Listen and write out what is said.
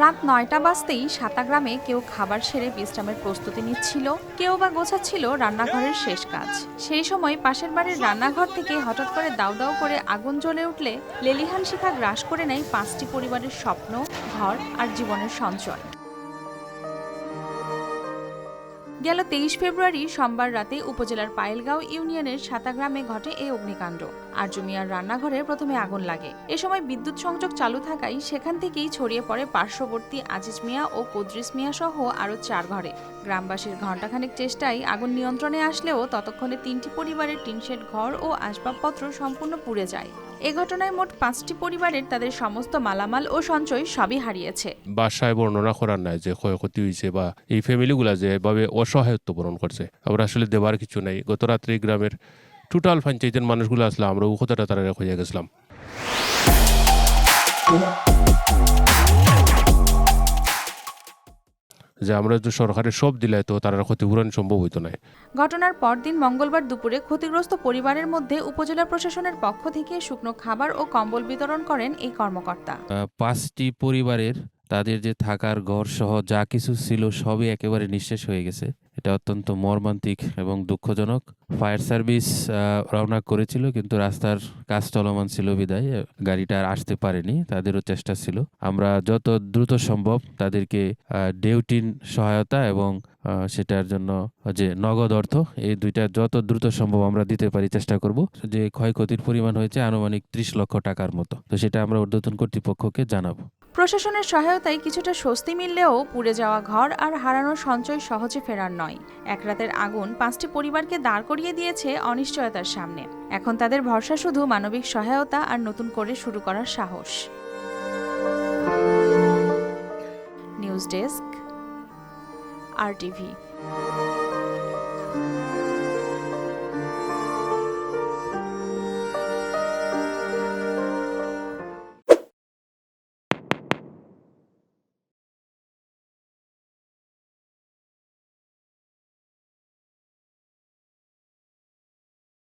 রাত ৯টা বাজতেই সাতা গ্রামে কেউ খাবার সেরে বিশ্রামের প্রস্তুতি নিচ্ছিল, কেউ বা গোছাচ্ছিল রান্নাঘরের শেষ কাজ। সেই সময় পাশের বাড়ির রান্নাঘর থেকে হঠাৎ করে দাউ দাউ করে আগুন জ্বলে উঠলে লেলিহান শিখা গ্রাস করে নেয় ৫টি পরিবারের স্বপ্ন, ঘর আর জীবনের সঞ্চয়। গেল ২৩ ফেব্রুয়ারি সোমবার রাতে উপজেলার পায়েলগাঁও ইউনিয়নের সাতা গ্রামে ঘটে এই অগ্নিকাণ্ড। আরজু মিয়ার রান্নাঘরে প্রথমে আগুন লাগে। এ সময় বিদ্যুৎ সংযোগ চালু থাকায় সেখান থেকেই ছড়িয়ে পড়ে পার্শ্ববর্তী আজিজ মিয়া ও কুদ্রিস মিয়া সহ আরও ৪ ঘরে। গ্রামবাসীর ঘণ্টাখানেক চেষ্টায় আগুন নিয়ন্ত্রণে আসলেও ততক্ষণে ৩টি পরিবারের টিনশেড ঘর ও আসবাবপত্র সম্পূর্ণ পুড়ে যায়। এ ঘটনায় মোট ৫টি পরিবারের তাদের সমস্ত মালামাল ও সঞ্চয় সবই হারিয়েছে। বাসায় বর্ণনা করার নাই যে ক্ষয়ক্ষতি হয়েছে বা এই ফ্যামিলিগুলা যে এভাবে অসহায়ত্ব বরণ করছে, আমরা আসলে দেবার কিছু নাই। গত রাত্রে গ্রামের টোটাল পঞ্চায়েতের মানুষগুলো আসলে আমরা ও কথাটা তারা হয়ে গেছিলাম। যে আমরা যদি সরকারের সব দিলাই তো তারা ক্ষতিপূরণ সম্ভব হইতো না। ঘটনার পরদিন মঙ্গলবার দুপুরে ক্ষতিগ্রস্ত পরিবারের মধ্যে উপজেলা প্রশাসনের পক্ষ থেকে শুকনো খাবার ও কম্বল বিতরণ করেন এই কর্মকর্তা। ৫টি পরিবারের তাদের যে থাকার ঘর সহ যা কিছু ছিল সবই একেবারে নিঃশেষ হয়ে গেছে। এটা অত্যন্ত মর্মান্তিক এবং দুঃখজনক। ফায়ার সার্ভিস রওনা করেছিল, কিন্তু রাস্তার কাজ চলমান ছিল বিদায় গাড়িটা আর আসতে পারেনি। তাদেরও চেষ্টা ছিল। আমরা যত দ্রুত সম্ভব তাদেরকে ডেউটিন সহায়তা এবং সেটার জন্য যে নগদ অর্থ, এই দুইটা যত দ্রুত সম্ভব আমরা দিতে পারি চেষ্টা করব। যে ক্ষয়ক্ষতির পরিমাণ হয়েছে আনুমানিক ৩০ লক্ষ টাকার মতো, তো সেটা আমরা ঊর্ধ্বতন কর্তৃপক্ষকে জানাবো। প্রশাসনের সহায়তায় কিছুটা স্বস্তি মিললেও পুড়ে যাওয়া ঘর আর হারানো সঞ্চয় সহজে ফেরার নয়। এক রাতের আগুন ৫টি পরিবারকে দাঁড় করিয়ে দিয়েছে অনিশ্চয়তার সামনে। এখন তাদের ভরসা শুধু মানবিক সহায়তা আর নতুন করে শুরু করার সাহস। News desk, RTV।